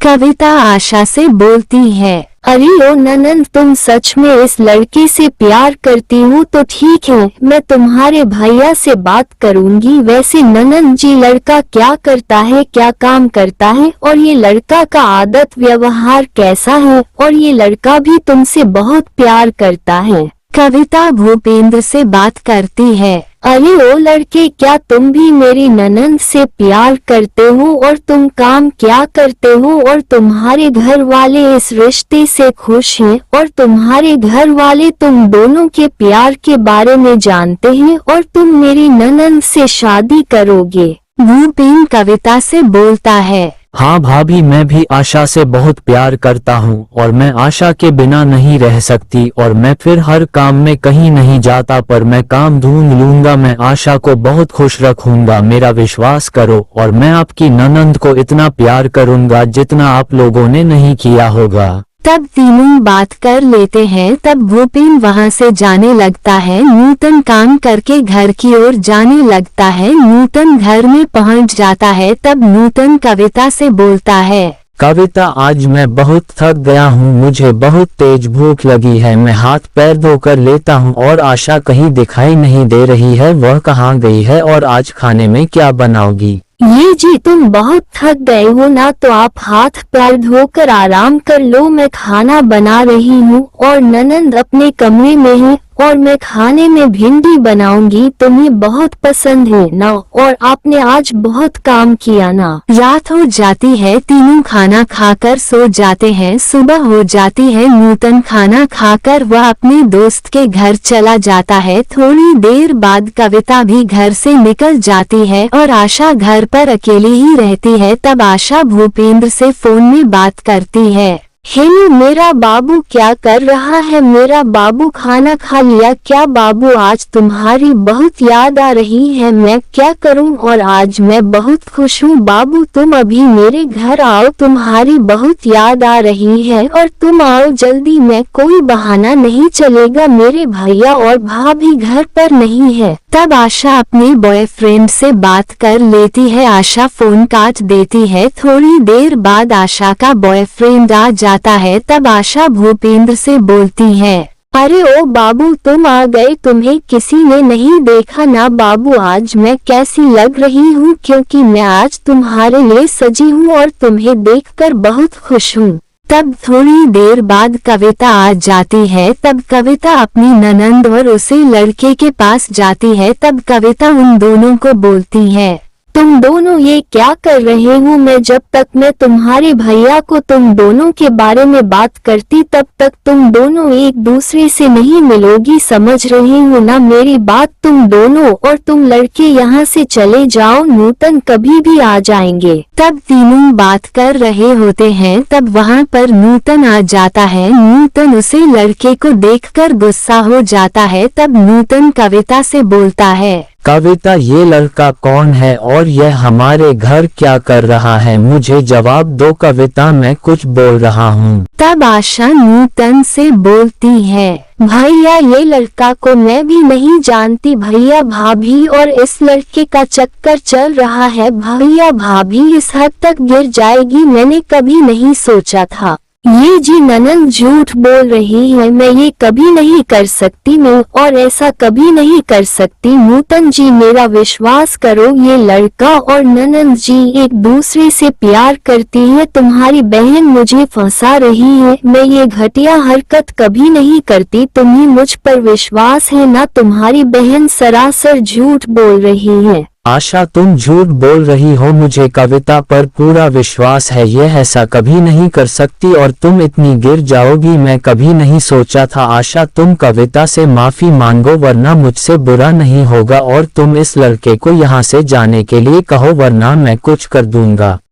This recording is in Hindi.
कविता आशा से बोलती है, अरे ओ ननंद, तुम सच में इस लड़के से प्यार करती हो तो ठीक है, मैं तुम्हारे भैया से बात करूंगी। वैसे ननंद जी, लड़का क्या करता है, क्या काम करता है, और ये लड़का का आदत व्यवहार कैसा है, और ये लड़का भी तुमसे बहुत प्यार करता है। कविता भूपेंद्र से बात करती है, अरे ओ लड़के, क्या तुम भी मेरी ननंद से प्यार करते हो, और तुम काम क्या करते हो, और तुम्हारे घर वाले इस रिश्ते से खुश हैं, और तुम्हारे घर वाले तुम दोनों के प्यार के बारे में जानते हैं, और तुम मेरी ननंद से शादी करोगे। भूपेंद्र कविता से बोलता है, हाँ भाभी, मैं भी आशा से बहुत प्यार करता हूँ और मैं आशा के बिना नहीं रह सकती, और मैं फिर हर काम में कहीं नहीं जाता, पर मैं काम ढूंढ लूंगा। मैं आशा को बहुत खुश रखूंगा, मेरा विश्वास करो, और मैं आपकी ननंद को इतना प्यार करूंगा जितना आप लोगों ने नहीं किया होगा। तब तीनों बात कर लेते हैं। तब भूपेंद्र वहां से जाने लगता है। नूतन काम करके घर की ओर जाने लगता है। नूतन घर में पहुंच जाता है। तब नूतन कविता से बोलता है, कविता, आज मैं बहुत थक गया हूँ, मुझे बहुत तेज भूख लगी है, मैं हाथ पैर धोकर लेता हूँ, और आशा कहीं दिखाई नहीं दे रही है, वह कहाँ गई है, और आज खाने में क्या बनाओगी? ये जी, तुम बहुत थक गए हो ना, तो आप हाथ पैर धोकर आराम कर लो, मैं खाना बना रही हूँ, और ननंद अपने कमरे में है, और मैं खाने में भिंडी बनाऊंगी, तुम्हें बहुत पसंद है ना, और आपने आज बहुत काम किया ना। रात हो जाती है, तीनों खाना खाकर सो जाते हैं। सुबह हो जाती है। नूतन खाना खाकर वह अपने दोस्त के घर चला जाता है। थोड़ी देर बाद कविता भी घर से निकल जाती है, और आशा घर पर अकेली ही रहती है। तब आशा भूपेंद्र से फोन में बात करती है, हेलो, मेरा बाबू क्या कर रहा है? मेरा बाबू खाना खा लिया क्या? बाबू, आज तुम्हारी बहुत याद आ रही है, मैं क्या करूं, और आज मैं बहुत खुश हूं। बाबू, तुम अभी मेरे घर आओ, तुम्हारी बहुत याद आ रही है, और तुम आओ जल्दी, मैं कोई बहाना नहीं चलेगा, मेरे भैया और भाभी घर पर नहीं है। तब आशा अपने बॉयफ्रेंड से बात कर लेती है। आशा फोन काट देती है। थोड़ी देर बाद आशा का बॉयफ्रेंड आ जाता है। तब आशा भूपेंद्र से बोलती है, अरे ओ बाबू, तुम आ गए, तुम्हें किसी ने नहीं देखा ना? बाबू, आज मैं कैसी लग रही हूँ, क्योंकि मैं आज तुम्हारे लिए सजी हूँ और तुम्हें देखकर बहुत खुश हूँ। तब थोड़ी देर बाद कविता आ जाती है। तब कविता अपनी ननंद और उसे लड़के के पास जाती है। तब कविता उन दोनों को बोलती है, तुम दोनों ये क्या कर रहे हो? जब तक मैं तुम्हारे भैया को तुम दोनों के बारे में बात करती, तब तक तुम दोनों एक दूसरे से नहीं मिलोगी, समझ रही हो ना मेरी बात? तुम दोनों और तुम लड़के यहाँ से चले जाओ, नूतन कभी भी आ जाएंगे। तब तीनों बात कर रहे होते हैं। तब वहाँ पर नूतन आ जाता है। नूतन उसे लड़के को देखकर गुस्सा हो जाता है। तब नूतन कविता से बोलता है, कविता, ये लड़का कौन है और यह हमारे घर क्या कर रहा है? मुझे जवाब दो कविता, मैं कुछ बोल रहा हूँ। तब आशा नूतन से बोलती है, भैया, ये लड़का को मैं भी नहीं जानती, भैया भाभी और इस लड़के का चक्कर चल रहा है, भैया भाभी इस हद तक गिर जाएगी, मैंने कभी नहीं सोचा था। ये जी ननंद झूठ बोल रही है, मैं ये कभी नहीं कर सकती, मैं और ऐसा कभी नहीं कर सकती। नूतन जी, मेरा विश्वास करो, ये लड़का और ननंद जी एक दूसरे से प्यार करती है, तुम्हारी बहन मुझे फंसा रही है, मैं ये घटिया हरकत कभी नहीं करती, तुम्हें मुझ पर विश्वास है ना? तुम्हारी बहन सरासर झूठ बोल रही है। आशा, तुम झूठ बोल रही हो, मुझे कविता पर पूरा विश्वास है, यह ऐसा कभी नहीं कर सकती और तुम इतनी गिर जाओगी, मैं कभी नहीं सोचा था। आशा, तुम कविता से माफी मांगो, वरना मुझसे बुरा नहीं होगा, और तुम इस लड़के को यहाँ से जाने के लिए कहो, वरना मैं कुछ कर दूंगा।